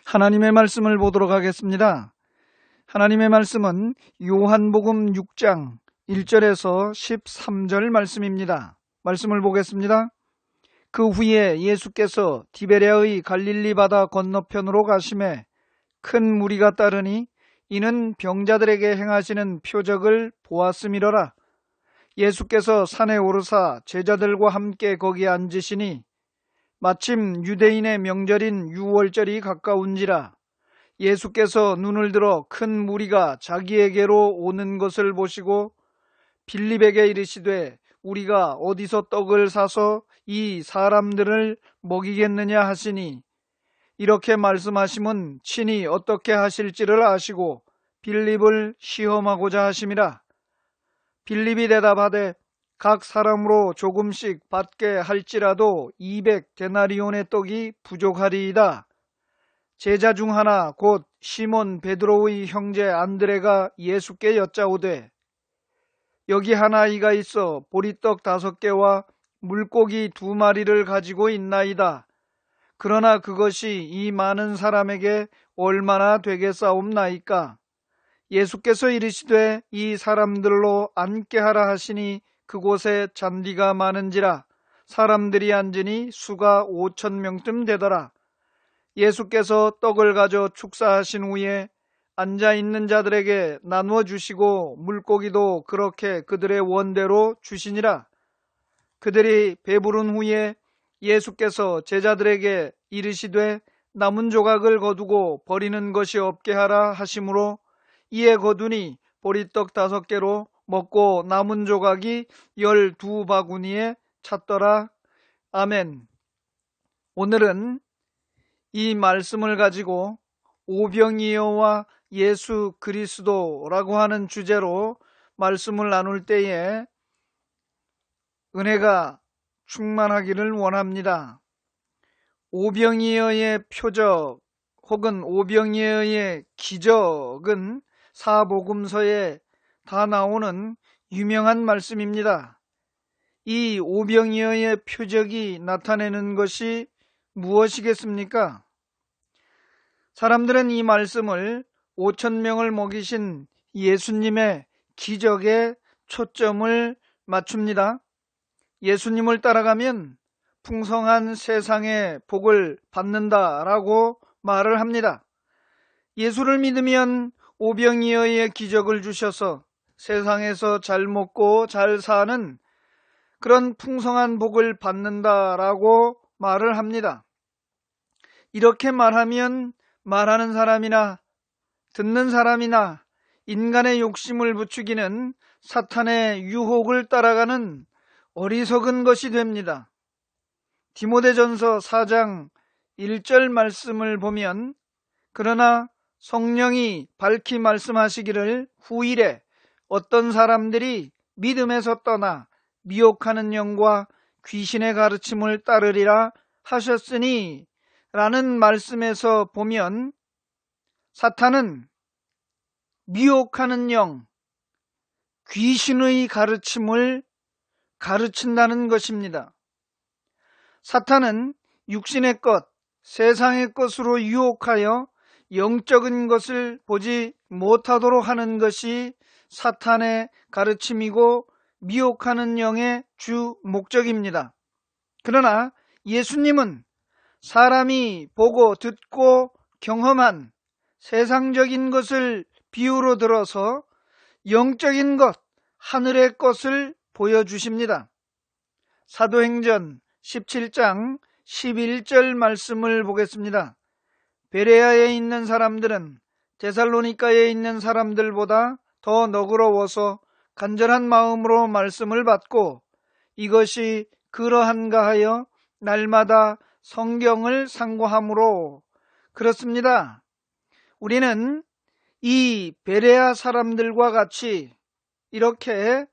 하나님의 말씀을 보도록 하겠습니다. 하나님의 말씀은 요한복음 6장 1절에서 13절 말씀입니다. 말씀을 보겠습니다. 그 후에 예수께서 디베랴의 갈릴리 바다 건너편으로 가시매 큰 무리가 따르니 이는 병자들에게 행하시는 표적을 보았음이로라. 예수께서 산에 오르사 제자들과 함께 거기 앉으시니 마침 유대인의 명절인 유월절이 가까운지라. 예수께서 눈을 들어 큰 무리가 자기에게로 오는 것을 보시고 빌립에게 이르시되 우리가 어디서 떡을 사서 이 사람들을 먹이겠느냐 하시니 이렇게 말씀하심은 친히 어떻게 하실지를 아시고 빌립을 시험하고자 하심이라. 빌립이 대답하되 각 사람으로 조금씩 받게 할지라도 200데나리온의 떡이 부족하리이다. 제자 중 하나 곧 시몬 베드로의 형제 안드레가 예수께 여짜오되 여기 한 아이가 있어 보리떡 5개와 물고기 2마리를 가지고 있나이다. 그러나 그것이 이 많은 사람에게 얼마나 되겠사옵나이까. 예수께서 이르시되 이 사람들로 앉게 하라 하시니 그곳에 잔디가 많은지라. 사람들이 앉으니 수가 5,000명쯤 되더라. 예수께서 떡을 가져 축사하신 후에 앉아있는 자들에게 나누어 주시고 물고기도 그렇게 그들의 원대로 주시니라. 그들이 배부른 후에 예수께서 제자들에게 이르시되 남은 조각을 거두고 버리는 것이 없게 하라 하시므로 이에 거두니 보리떡 5개로 먹고 남은 조각이 12바구니에 찼더라. 아멘. 오늘은 이 말씀을 가지고 오병이어와 예수 그리스도라고 하는 주제로 말씀을 나눌 때에 은혜가 충만하기를 원합니다. 오병이어의 표적 혹은 오병이어의 기적은 사복음서에 다 나오는 유명한 말씀입니다. 이 오병이어의 표적이 나타내는 것이 무엇이겠습니까? 사람들은 이 말씀을 5,000명을 먹이신 예수님의 기적에 초점을 맞춥니다. 예수님을 따라가면 풍성한 세상의 복을 받는다라고 말을 합니다. 예수를 믿으면 오병이어의 기적을 주셔서 세상에서 잘 먹고 잘 사는 그런 풍성한 복을 받는다라고 말을 합니다. 이렇게 말하면 말하는 사람이나 듣는 사람이나 인간의 욕심을 부추기는 사탄의 유혹을 따라가는 어리석은 것이 됩니다. 디모데전서 4장 1절 말씀을 보면 그러나 성령이 밝히 말씀하시기를 후일에 어떤 사람들이 믿음에서 떠나 미혹하는 영과 귀신의 가르침을 따르리라 하셨으니 라는 말씀에서 보면 사탄은 미혹하는 영, 귀신의 가르침을 가르친다는 것입니다. 사탄은 육신의 것, 세상의 것으로 유혹하여 영적인 것을 보지 못하도록 하는 것이 사탄의 가르침이고 미혹하는 영의 주 목적입니다. 그러나 예수님은 사람이 보고 듣고 경험한 세상적인 것을 비유로 들어서 영적인 것, 하늘의 것을 보여주십니다. 사도행전 17장 11절 말씀을 보겠습니다. 베레아에 있는 사람들은 데살로니가에 있는 사람들보다 더 너그러워서 간절한 마음으로 말씀을 받고 이것이 그러한가 하여 날마다 성경을 상고함으로. 그렇습니다. 우리는 이 베레아 사람들과 같이 이렇게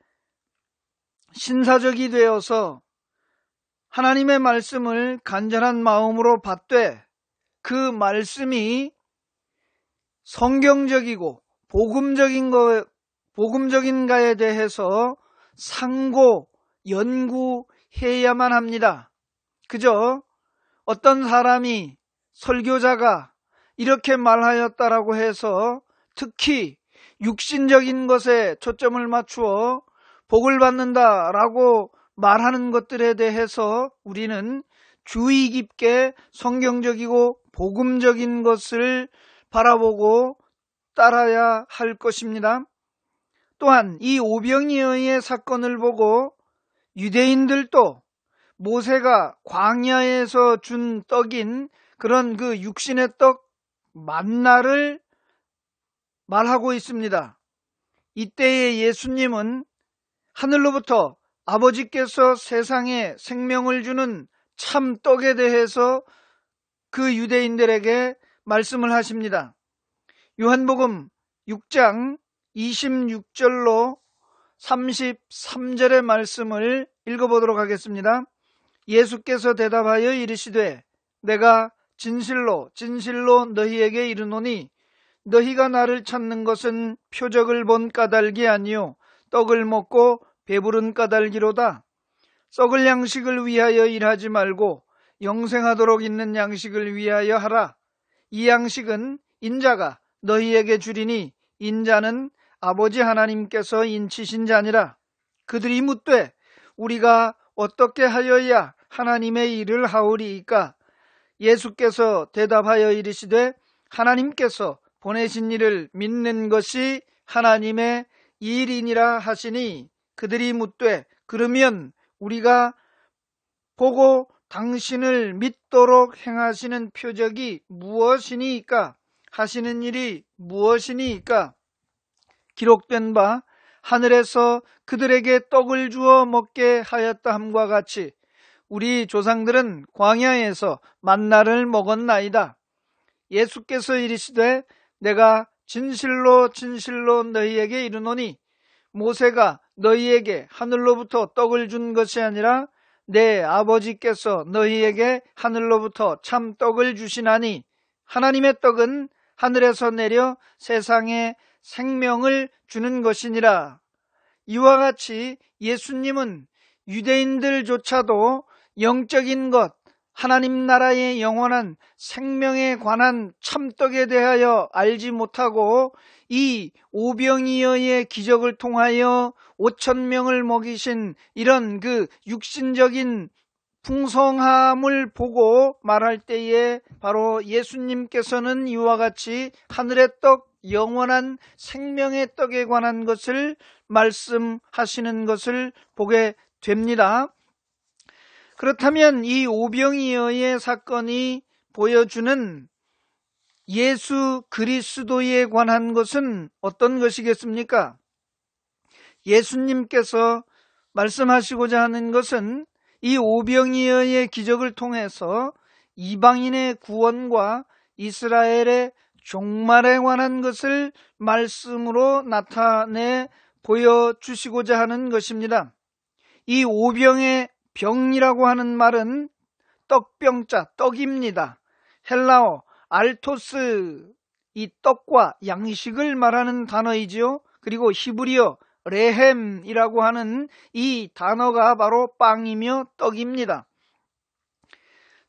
신사적이 되어서 하나님의 말씀을 간절한 마음으로 받되 그 말씀이 성경적이고 복음적인가에 대해서 상고 연구해야만 합니다. 그저 어떤 사람이 설교자가 이렇게 말하였다라고 해서 특히 육신적인 것에 초점을 맞추어 복을 받는다라고 말하는 것들에 대해서 우리는 주의 깊게 성경적이고 복음적인 것을 바라보고 따라야 할 것입니다. 또한 이 오병이어의 사건을 보고 유대인들도 모세가 광야에서 준 떡인 그런 그 육신의 떡 만나를 말하고 있습니다. 이때의 예수님은 하늘로부터 아버지께서 세상에 생명을 주는 참 떡에 대해서 그 유대인들에게 말씀을 하십니다. 요한복음 6장 26절로 33절의 말씀을 읽어보도록 하겠습니다. 예수께서 대답하여 이르시되 내가 진실로 진실로 너희에게 이르노니 너희가 나를 찾는 것은 표적을 본 까닭이 아니요 떡을 먹고 배부른 까닭이로다. 썩을 양식을 위하여 일하지 말고 영생하도록 있는 양식을 위하여 하라. 이 양식은 인자가 너희에게 주리니 인자는 아버지 하나님께서 인치신 자니라. 그들이 묻되 우리가 어떻게 하여야 하나님의 일을 하오리이까? 예수께서 대답하여 이르시되 하나님께서 보내신 이를 믿는 것이 하나님의 일이니라 하시니 그들이 묻되 그러면 우리가 보고 당신을 믿도록 행하시는 표적이 무엇이니까? 하시는 일이 무엇이니까? 기록된 바 하늘에서 그들에게 떡을 주어 먹게 하였다 함과 같이 우리 조상들은 광야에서 만나를 먹었나이다. 예수께서 이르시되 내가 진실로 진실로 너희에게 이르노니 모세가 너희에게 하늘로부터 떡을 준 것이 아니라 내 아버지께서 너희에게 하늘로부터 참 떡을 주시나니 하나님의 떡은 하늘에서 내려 세상에 생명을 주는 것이니라. 이와 같이 예수님은 유대인들조차도 영적인 것, 하나님 나라의 영원한 생명에 관한 참떡에 대하여 알지 못하고 이 오병이어의 기적을 통하여 5,000명을 먹이신 이런 그 육신적인 풍성함을 보고 말할 때에 바로 예수님께서는 이와 같이 하늘의 떡, 영원한 생명의 떡에 관한 것을 말씀하시는 것을 보게 됩니다. 그렇다면 이 오병이어의 사건이 보여주는 예수 그리스도에 관한 것은 어떤 것이겠습니까? 예수님께서 말씀하시고자 하는 것은 이 오병이어의 기적을 통해서 이방인의 구원과 이스라엘의 종말에 관한 것을 말씀으로 나타내 보여주시고자 하는 것입니다. 이 오병의 병이라고 하는 말은 떡병자, 떡입니다. 헬라어 알토스, 이 떡과 양식을 말하는 단어이지요. 그리고 히브리어 레헴이라고 하는 이 단어가 바로 빵이며 떡입니다.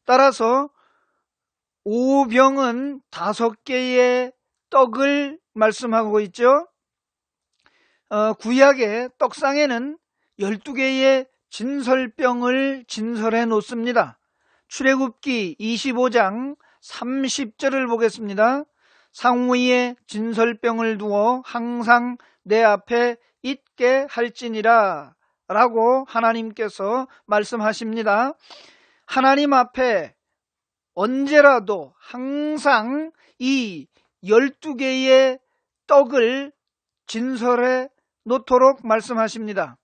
따라서 오병은 5개의 떡을 말씀하고 있죠. 구약의 떡상에는 12개의 진설병을 진설해 놓습니다. 출애굽기 25장 30절을 보겠습니다. 상위에 진설병을 두어 항상 내 앞에 있게 할지니라 라고 하나님께서 말씀하십니다. 하나님 앞에 언제라도 항상 이 12개의 떡을 진설해 놓도록 말씀하십니다.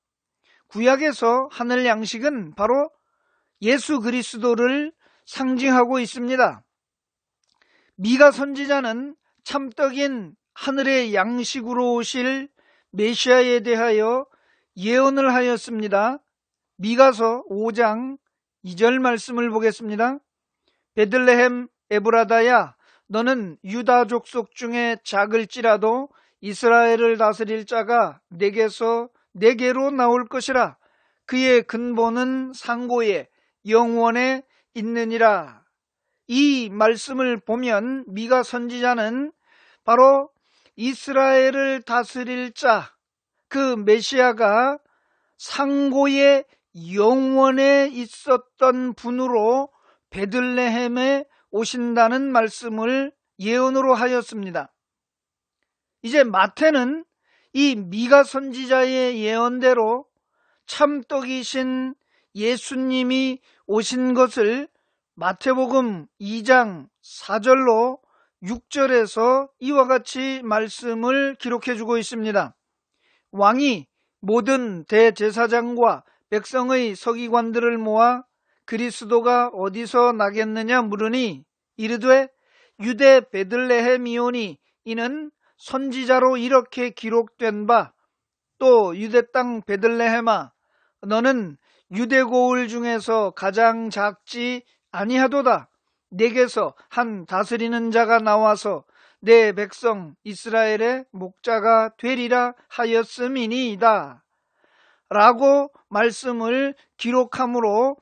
구약에서 하늘 양식은 바로 예수 그리스도를 상징하고 있습니다. 미가 선지자는 참떡인 하늘의 양식으로 오실 메시아에 대하여 예언을 하였습니다. 미가서 5장 2절 말씀을 보겠습니다. 베들레헴 에브라다야 너는 유다 족속 중에 작을지라도 이스라엘을 다스릴 자가 내게로 나올 것이라. 그의 근본은 상고에 영원에 있느니라. 이 말씀을 보면 미가 선지자는 바로 이스라엘을 다스릴 자, 그 메시아가 상고의 영원에 있었던 분으로 베들레헴에 오신다는 말씀을 예언으로 하였습니다. 이제 마태는 이 미가 선지자의 예언대로 참떡이신 예수님이 오신 것을 마태복음 2장 4절로 6절에서 이와 같이 말씀을 기록해 주고 있습니다. 왕이 모든 대제사장과 백성의 서기관들을 모아 그리스도가 어디서 나겠느냐 물으니 이르되 유대 베들레헴이오니 이는 선지자로 이렇게 기록된 바 또 유대 땅 베들레헴아 너는 유대 고을 중에서 가장 작지 아니하도다. 내게서 한 다스리는 자가 나와서 내 백성 이스라엘의 목자가 되리라 하였음이니이다. 라고 말씀을 기록하므로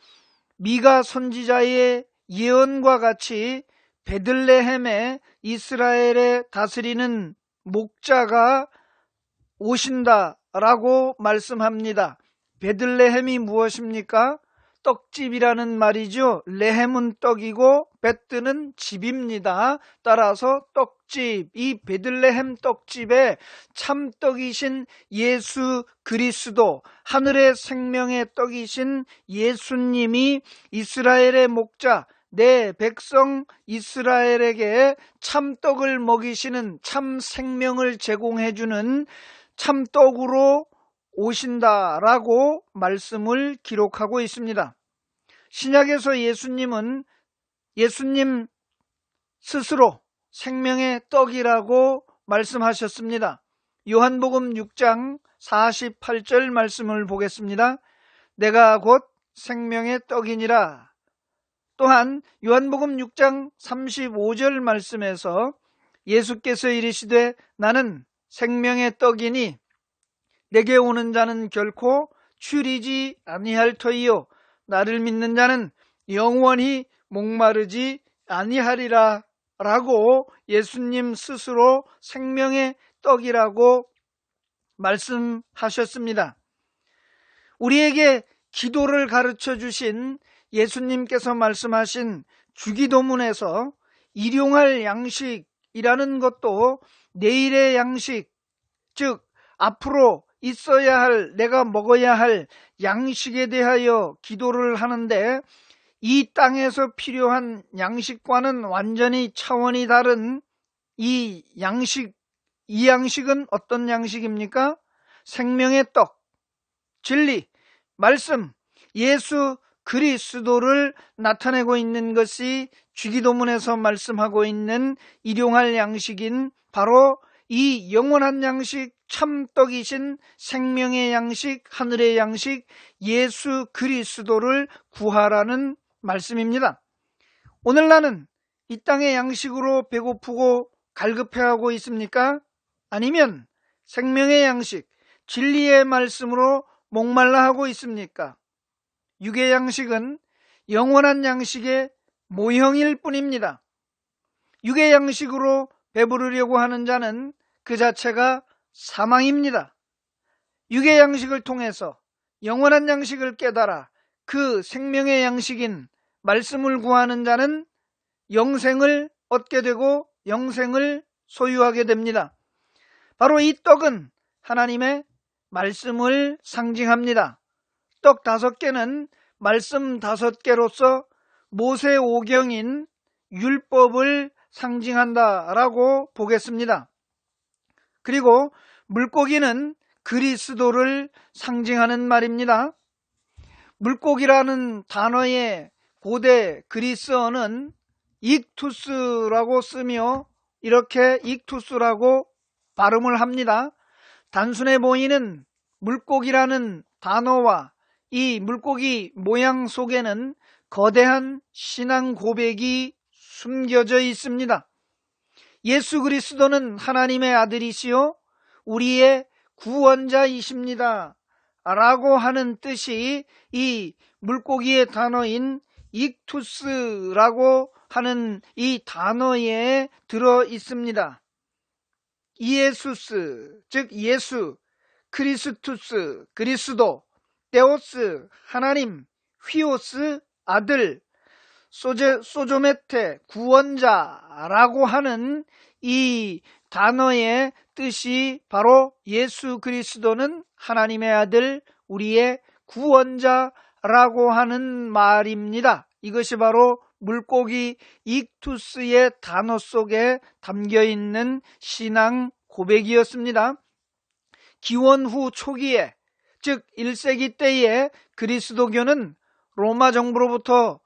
미가 선지자의 예언과 같이 베들레헴에 이스라엘의 다스리는 목자가 오신다라고 말씀합니다. 베들레헴이 무엇입니까? 떡집이라는 말이죠. 레헴은 떡이고 베뜨는 집입니다. 따라서 떡집, 이 베들레헴 떡집에 참떡이신 예수 그리스도, 하늘의 생명의 떡이신 예수님이 이스라엘의 목자, 내 백성 이스라엘에게 참떡을 먹이시는 참 생명을 제공해주는 참떡으로 오신다라고 말씀을 기록하고 있습니다. 신약에서 예수님은 예수님 스스로 생명의 떡이라고 말씀하셨습니다. 요한복음 6장 48절 말씀을 보겠습니다. 내가 곧 생명의 떡이니라. 또한 요한복음 6장 35절 말씀에서 예수께서 이르시되 나는 생명의 떡이니 내게 오는 자는 결코 추리지 아니할 터이요 나를 믿는 자는 영원히 목마르지 아니하리라 라고 예수님 스스로 생명의 떡이라고 말씀하셨습니다. 우리에게 기도를 가르쳐 주신 예수님께서 말씀하신 주기도문에서 일용할 양식이라는 것도 내일의 양식, 즉 앞으로 있어야 할, 내가 먹어야 할 양식에 대하여 기도를 하는데 이 땅에서 필요한 양식과는 완전히 차원이 다른 이 양식은 어떤 양식입니까? 생명의 떡, 진리, 말씀, 예수 그리스도를 나타내고 있는 것이 주기도문에서 말씀하고 있는 일용할 양식인 바로 이 영원한 양식, 참떡이신 생명의 양식, 하늘의 양식, 예수 그리스도를 구하라는 말씀입니다. 오늘 나는 이 땅의 양식으로 배고프고 갈급해하고 있습니까? 아니면 생명의 양식, 진리의 말씀으로 목말라 하고 있습니까? 육의 양식은 영원한 양식의 모형일 뿐입니다. 육의 양식으로 배부르려고 하는 자는 그 자체가 사망입니다. 육의 양식을 통해서 영원한 양식을 깨달아 그 생명의 양식인 말씀을 구하는 자는 영생을 얻게 되고 영생을 소유하게 됩니다. 바로 이 떡은 하나님의 말씀을 상징합니다. 떡 5개는 말씀 5개로서 모세 오경인 율법을 상징한다라고 보겠습니다. 그리고 물고기는 그리스도를 상징하는 말입니다. 물고기라는 단어의 고대 그리스어는 익투스라고 쓰며 이렇게 익투스라고 발음을 합니다. 단순해 보이는 물고기라는 단어와 이 물고기 모양 속에는 거대한 신앙 고백이 숨겨져 있습니다. 예수 그리스도는 하나님의 아들이시요 우리의 구원자이십니다 라고 하는 뜻이 이 물고기의 단어인 익투스라고 하는 이 단어에 들어 있습니다. 이에수스, 즉 예수, 크리스투스, 그리스도, 데오스, 하나님, 휘오스, 아들, 소조메테, 구원자라고 하는 이 단어의 뜻이 바로 예수 그리스도는 하나님의 아들, 우리의 구원자라고 하는 말입니다. 이것이 바로 물고기 익투스의 단어 속에 담겨있는 신앙 고백이었습니다. 기원 후 초기에, 즉 1세기 때에 그리스도교는 로마 정부로부터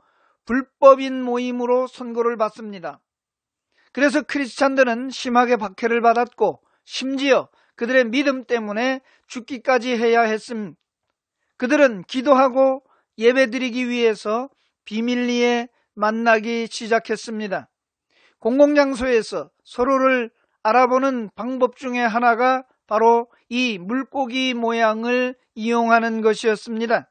불법인 모임으로 선고를 받습니다. 그래서 크리스찬들은 심하게 박해를 받았고 심지어 그들의 믿음 때문에 죽기까지 해야 했습니다. 그들은 기도하고 예배드리기 위해서 비밀리에 만나기 시작했습니다. 공공장소에서 서로를 알아보는 방법 중에 하나가 바로 이 물고기 모양을 이용하는 것이었습니다.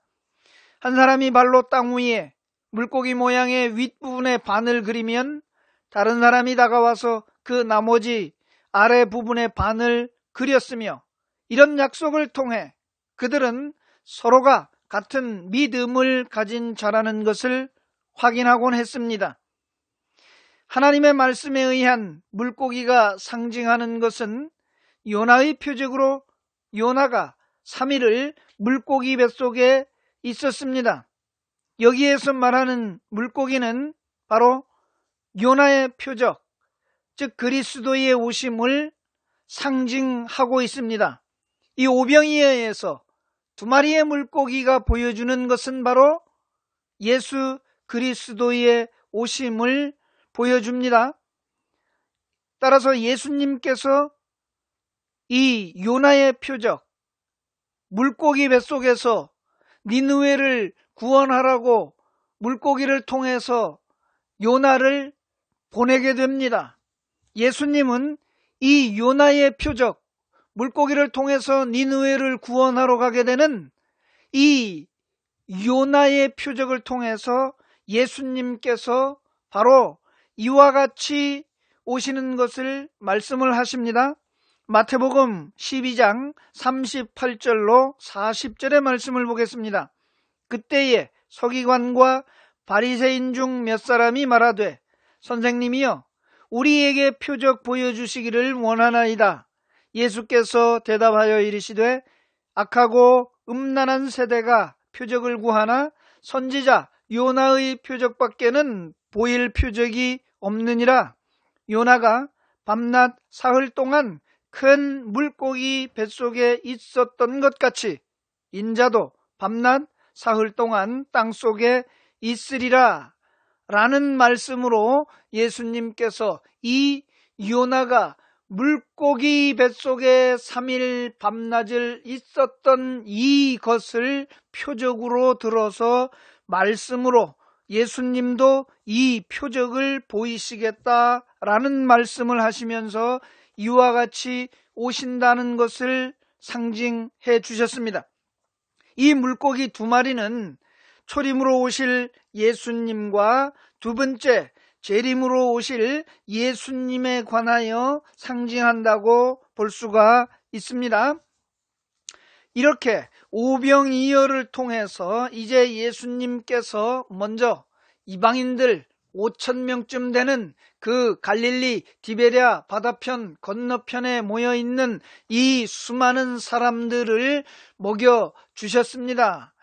한 사람이 발로 땅 위에 물고기 모양의 윗부분에 반을 그리면 다른 사람이 다가와서 그 나머지 아래 부분의 반을 그렸으며, 이런 약속을 통해 그들은 서로가 같은 믿음을 가진 자라는 것을 확인하곤 했습니다. 하나님의 말씀에 의한 물고기가 상징하는 것은 요나의 표적으로 요나가 3일을 물고기 뱃속에 있었습니다. 여기에서 말하는 물고기는 바로 요나의 표적, 즉 그리스도의 오심을 상징하고 있습니다. 이 오병이어에서 2마리의 물고기가 보여주는 것은 바로 예수 그리스도의 오심을 보여줍니다. 따라서 예수님께서 이 요나의 표적, 물고기 뱃속에서 니느웨를 구원하라고 물고기를 통해서 요나를 보내게 됩니다. 예수님은 이 요나의 표적, 물고기를 통해서 니느웨를 구원하러 가게 되는 이 요나의 표적을 통해서 예수님께서 바로 이와 같이 오시는 것을 말씀을 하십니다. 마태복음 12장 38절로 40절의 말씀을 보겠습니다. 그때에 서기관과 바리새인 중 몇 사람이 말하되, 선생님이여, 우리에게 표적 보여주시기를 원하나이다. 예수께서 대답하여 이르시되, 악하고 음란한 세대가 표적을 구하나 선지자 요나의 표적밖에는 보일 표적이 없느니라. 요나가 밤낮 사흘 동안 큰 물고기 뱃속에 있었던 것 같이 인자도 밤낮 사흘 동안 땅속에 있으리라 라는 말씀으로 예수님께서 이 요나가 물고기 뱃속에 3일 밤낮을 있었던 이것을 표적으로 들어서 말씀으로 예수님도 이 표적을 보이시겠다라는 말씀을 하시면서 이와 같이 오신다는 것을 상징해 주셨습니다. 이 물고기 2마리는 초림으로 오실 예수님과 두 번째 재림으로 오실 예수님에 관하여 상징한다고 볼 수가 있습니다. 이렇게 오병이어를 통해서 이제 예수님께서 먼저 이방인들 5,000명쯤 되는 그 갈릴리 디베랴 바다편 건너편에 모여있는 이 수많은 사람들을 먹여주셨습니다.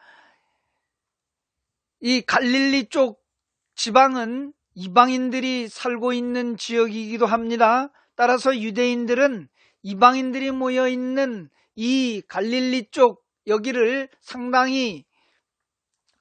이 갈릴리 쪽 지방은 이방인들이 살고 있는 지역이기도 합니다. 따라서 유대인들은 이방인들이 모여있는 이 갈릴리 쪽 여기를 상당히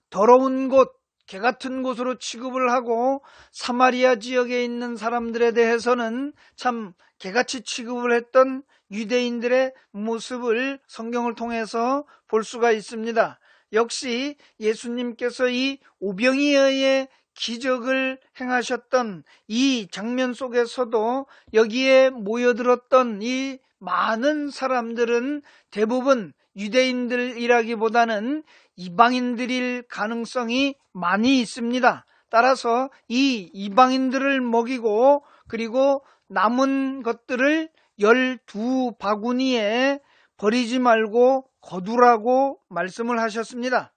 더러운 곳, 개 같은 곳으로 취급을 하고, 사마리아 지역에 있는 사람들에 대해서는 참 개같이 취급을 했던 유대인들의 모습을 성경을 통해서 볼 수가 있습니다. 역시 예수님께서 이 오병이어의 기적을 행하셨던 이 장면 속에서도 여기에 모여들었던 이 많은 사람들은 대부분 유대인들이라기보다는 이방인들일 가능성이 많이 있습니다. 따라서 이 이방인들을 먹이고 그리고 남은 것들을 12바구니에 버리지 말고 거두라고 말씀을 하셨습니다.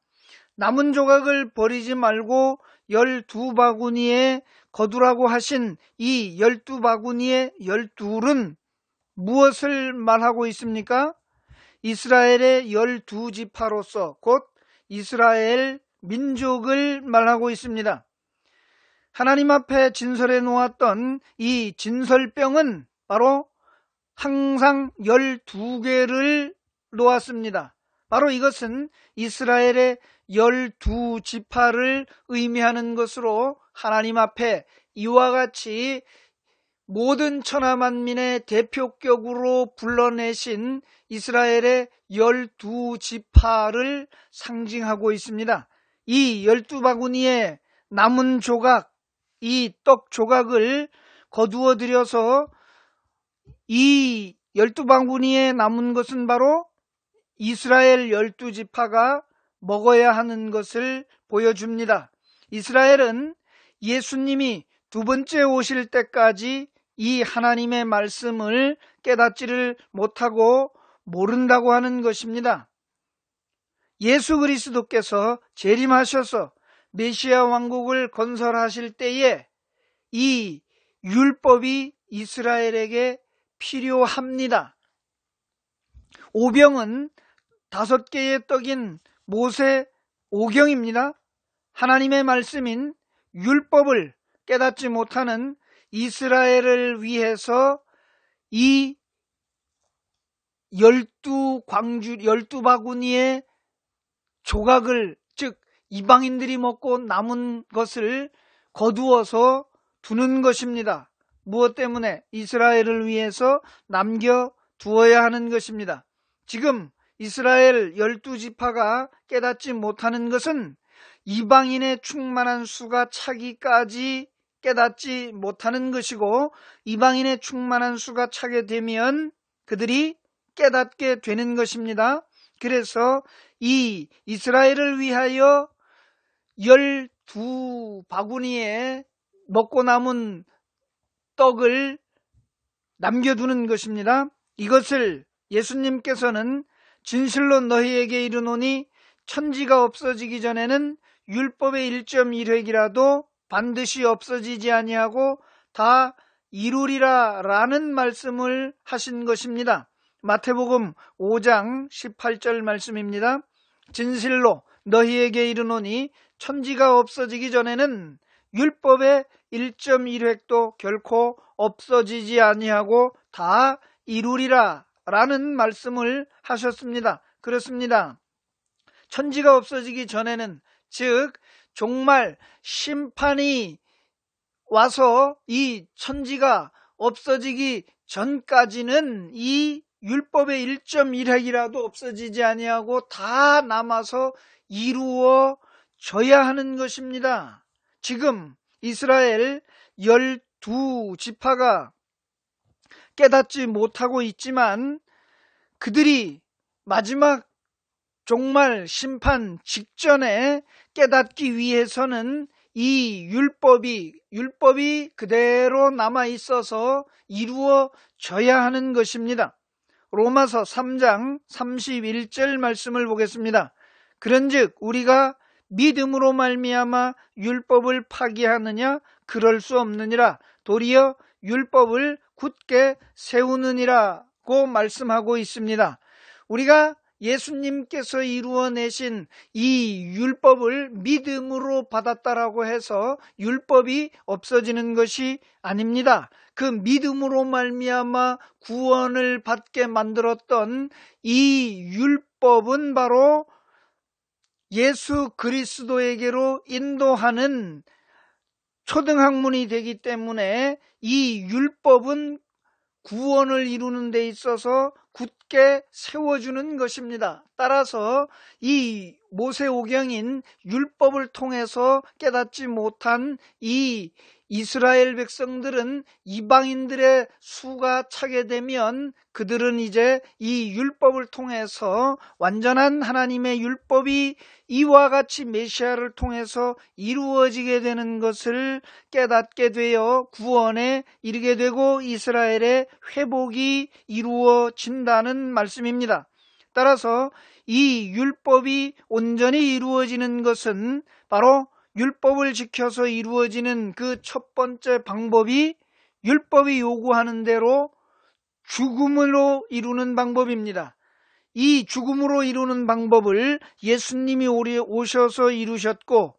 남은 조각을 버리지 말고 12바구니에 거두라고 하신 이 12바구니의 12은 무엇을 말하고 있습니까? 이스라엘의 12지파로서 곧 이스라엘 민족을 말하고 있습니다. 하나님 앞에 진설해 놓았던 이 진설병은 바로 항상 12개를 놓았습니다. 바로 이것은 이스라엘의 12지파를 의미하는 것으로 하나님 앞에 이와 같이 모든 천하만민의 대표격으로 불러내신 이스라엘의 12지파를 상징하고 있습니다. 이 12바구니의 남은 조각, 이 떡 조각을 거두어 들여서 이 12바구니에 남은 것은 바로 이스라엘 12지파가 먹어야 하는 것을 보여줍니다. 이스라엘은 예수님이 두 번째 오실 때까지 이 하나님의 말씀을 깨닫지를 못하고 모른다고 하는 것입니다. 예수 그리스도께서 재림하셔서 메시아 왕국을 건설하실 때에 이 율법이 이스라엘에게 필요합니다. 오병은 5개의 떡인 모세 오경입니다. 하나님의 말씀인 율법을 깨닫지 못하는 이스라엘을 위해서 이 12바구니의 조각을, 즉 이방인들이 먹고 남은 것을 거두어서 두는 것입니다. 무엇 때문에? 이스라엘을 위해서 남겨두어야 하는 것입니다. 지금 이스라엘 12지파가 깨닫지 못하는 것은 이방인의 충만한 수가 차기까지 깨닫지 못하는 것이고, 이방인의 충만한 수가 차게 되면 그들이 깨닫게 되는 것입니다. 그래서 이 이스라엘을 위하여 12바구니에 먹고 남은 떡을 남겨두는 것입니다. 이것을 예수님께서는 진실로 너희에게 이르노니 천지가 없어지기 전에는 율법의 1.1획이라도 반드시 없어지지 아니하고 다 이루리라 라는 말씀을 하신 것입니다. 마태복음 5장 18절 말씀입니다. 진실로 너희에게 이르노니 천지가 없어지기 전에는 율법의 1.1획도 결코 없어지지 아니하고 다 이루리라 라는 말씀을 하셨습니다. 그렇습니다. 천지가 없어지기 전에는, 즉 종말 심판이 와서 이 천지가 없어지기 전까지는 이 율법의 1.1획이라도 없어지지 아니하고 다 남아서 이루어져야 하는 것입니다. 지금 이스라엘 12지파가 깨닫지 못하고 있지만 그들이 마지막 종말 심판 직전에 깨닫기 위해서는 이 율법이 그대로 남아 있어서 이루어져야 하는 것입니다. 로마서 3장 31절 말씀을 보겠습니다. 그런즉 우리가 믿음으로 말미암아 율법을 파기하느냐? 그럴 수 없느니라. 도리어 율법을 굳게 세우느니라고 말씀하고 있습니다. 우리가 예수님께서 이루어내신 이 율법을 믿음으로 받았다라고 해서 율법이 없어지는 것이 아닙니다. 그 믿음으로 말미암아 구원을 받게 만들었던 이 율법은 바로 예수 그리스도에게로 인도하는 초등학문이 되기 때문에 이 율법은 구원을 이루는 데 있어서 굳게 세워주는 것입니다. 따라서 이 모세오경인 율법을 통해서 깨닫지 못한 이 이스라엘 백성들은 이방인들의 수가 차게 되면 그들은 이제 이 율법을 통해서 완전한 하나님의 율법이 이와 같이 메시아를 통해서 이루어지게 되는 것을 깨닫게 되어 구원에 이르게 되고 이스라엘의 회복이 이루어진다는 말씀입니다. 따라서 이 율법이 온전히 이루어지는 것은 바로 율법을 지켜서 이루어지는 그 첫 번째 방법이 율법이 요구하는 대로 죽음으로 이루는 방법입니다. 이 죽음으로 이루는 방법을 예수님이 오셔서 이루셨고,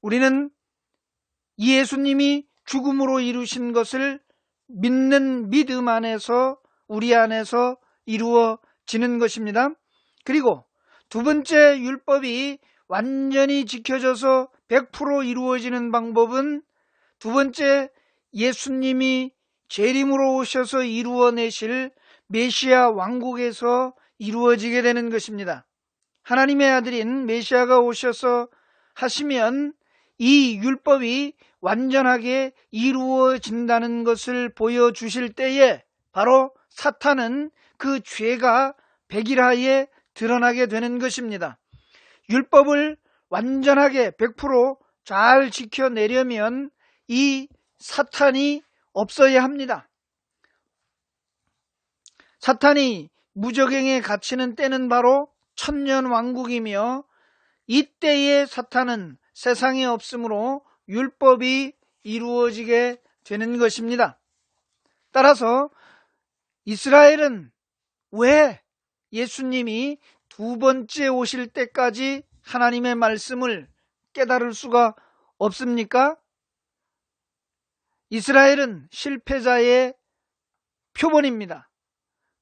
우리는 이 예수님이 죽음으로 이루신 것을 믿는 믿음 안에서 우리 안에서 이루어지는 것입니다. 그리고 두 번째 율법이 완전히 지켜져서 100% 이루어지는 방법은 두 번째 예수님이 재림으로 오셔서 이루어내실 메시아 왕국에서 이루어지게 되는 것입니다. 하나님의 아들인 메시아가 오셔서 하시면 이 율법이 완전하게 이루어진다는 것을 보여주실 때에 바로 사탄은 그 죄가 백일하에 드러나게 되는 것입니다. 율법을 완전하게 100% 잘 지켜내려면 이 사탄이 없어야 합니다. 사탄이 무적행에 갇히는 때는 바로 천년왕국이며 이때의 사탄은 세상에 없으므로 율법이 이루어지게 되는 것입니다. 따라서 이스라엘은 왜 예수님이 두 번째 오실 때까지 하나님의 말씀을 깨달을 수가 없습니까? 이스라엘은 실패자의 표본입니다.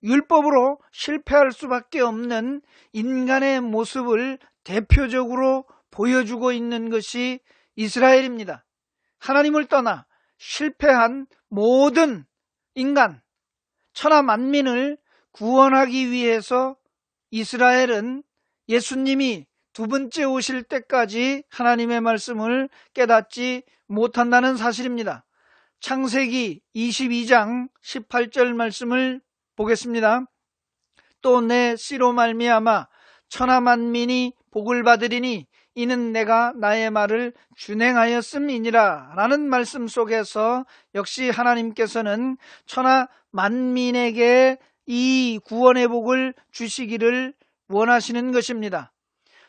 율법으로 실패할 수밖에 없는 인간의 모습을 대표적으로 보여주고 있는 것이 이스라엘입니다. 하나님을 떠나 실패한 모든 인간, 천하 만민을 구원하기 위해서 이스라엘은 예수님이 두 번째 오실 때까지 하나님의 말씀을 깨닫지 못한다는 사실입니다. 창세기 22장 18절 말씀을 보겠습니다. 또 내 씨로 말미암아 천하 만민이 복을 받으리니 이는 내가 나의 말을 준행하였음이니라 라는 말씀 속에서 역시 하나님께서는 천하 만민에게 이 구원의 복을 주시기를 원하시는 것입니다.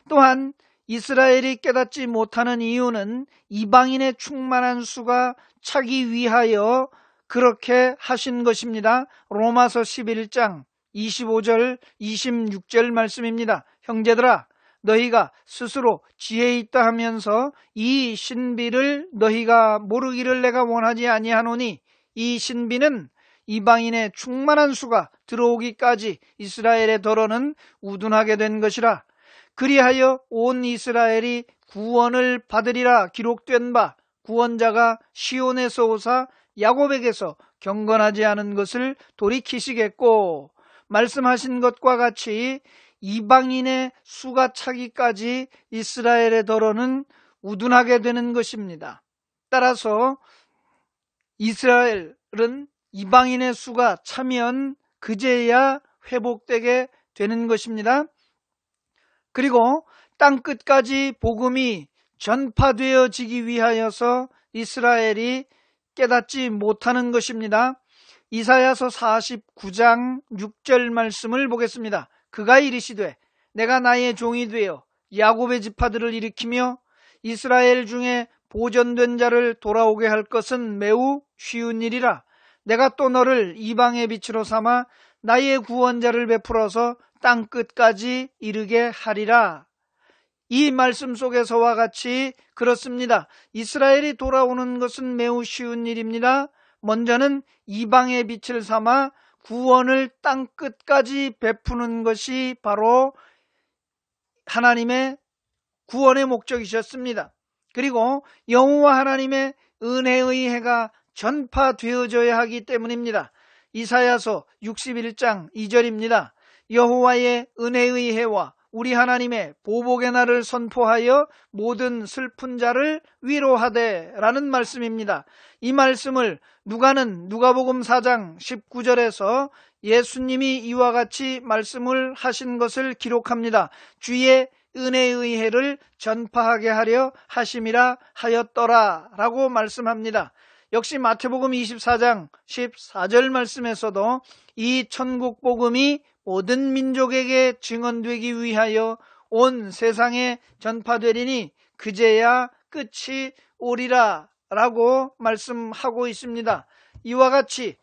또한 이스라엘이 깨닫지 못하는 이유는 이방인의 충만한 수가 차기 위하여 그렇게 하신 것입니다. 로마서 11장 25절 26절 말씀입니다. 형제들아, 너희가 스스로 지혜 있다 하면서 이 신비를 너희가 모르기를 내가 원하지 아니하노니 이 신비는 이방인의 충만한 수가 들어오기까지 이스라엘의 더러는 우둔하게 된 것이라. 그리하여 온 이스라엘이 구원을 받으리라 기록된 바 구원자가 시온에서 오사 야곱에게서 경건하지 않은 것을 돌이키시겠고, 말씀하신 것과 같이 이방인의 수가 차기까지 이스라엘의 더러는 우둔하게 되는 것입니다. 따라서 이스라엘은 이방인의 수가 차면 그제야 회복되게 되는 것입니다. 그리고 땅끝까지 복음이 전파되어지기 위하여서 이스라엘이 깨닫지 못하는 것입니다. 이사야서 49장 6절 말씀을 보겠습니다. 그가 이르시되 내가 나의 종이 되어 야곱의 지파들을 일으키며 이스라엘 중에 보존된 자를 돌아오게 할 것은 매우 쉬운 일이라. 내가 또 너를 이방의 빛으로 삼아 나의 구원자를 베풀어서 땅끝까지 이르게 하리라. 이 말씀 속에서와 같이 그렇습니다. 이스라엘이 돌아오는 것은 매우 쉬운 일입니다. 먼저는 이방의 빛을 삼아 구원을 땅끝까지 베푸는 것이 바로 하나님의 구원의 목적이셨습니다. 그리고 여호와 하나님의 은혜의 해가 전파되어져야 하기 때문입니다. 이사야서 61장 2절입니다. 여호와의 은혜의 해와 우리 하나님의 보복의 날을 선포하여 모든 슬픈 자를 위로하되 라는 말씀입니다. 이 말씀을 누가는 누가복음 4장 19절에서 예수님이 이와 같이 말씀을 하신 것을 기록합니다. 주의 은혜의 해를 전파하게 하려 하심이라 하였더라 라고 말씀합니다. 역시 마태복음 24장 14절 말씀에서도 이 천국 복음이 모든 민족에게 증언되기 위하여 온 세상에 전파되리니 그제야 끝이 오리라 라고 말씀하고 있습니다. 이와 같이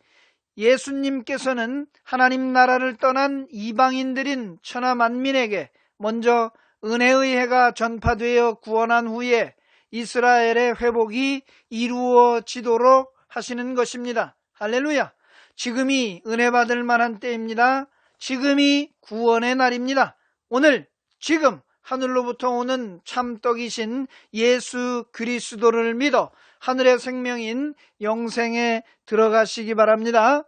예수님께서는 하나님 나라를 떠난 이방인들인 천하 만민에게 먼저 은혜의 해가 전파되어 구원한 후에 이스라엘의 회복이 이루어지도록 하시는 것입니다. 할렐루야! 지금이 은혜 받을 만한 때입니다. 지금이 구원의 날입니다. 오늘 지금 하늘로부터 오는 참떡이신 예수 그리스도를 믿어 하늘의 생명인 영생에 들어가시기 바랍니다.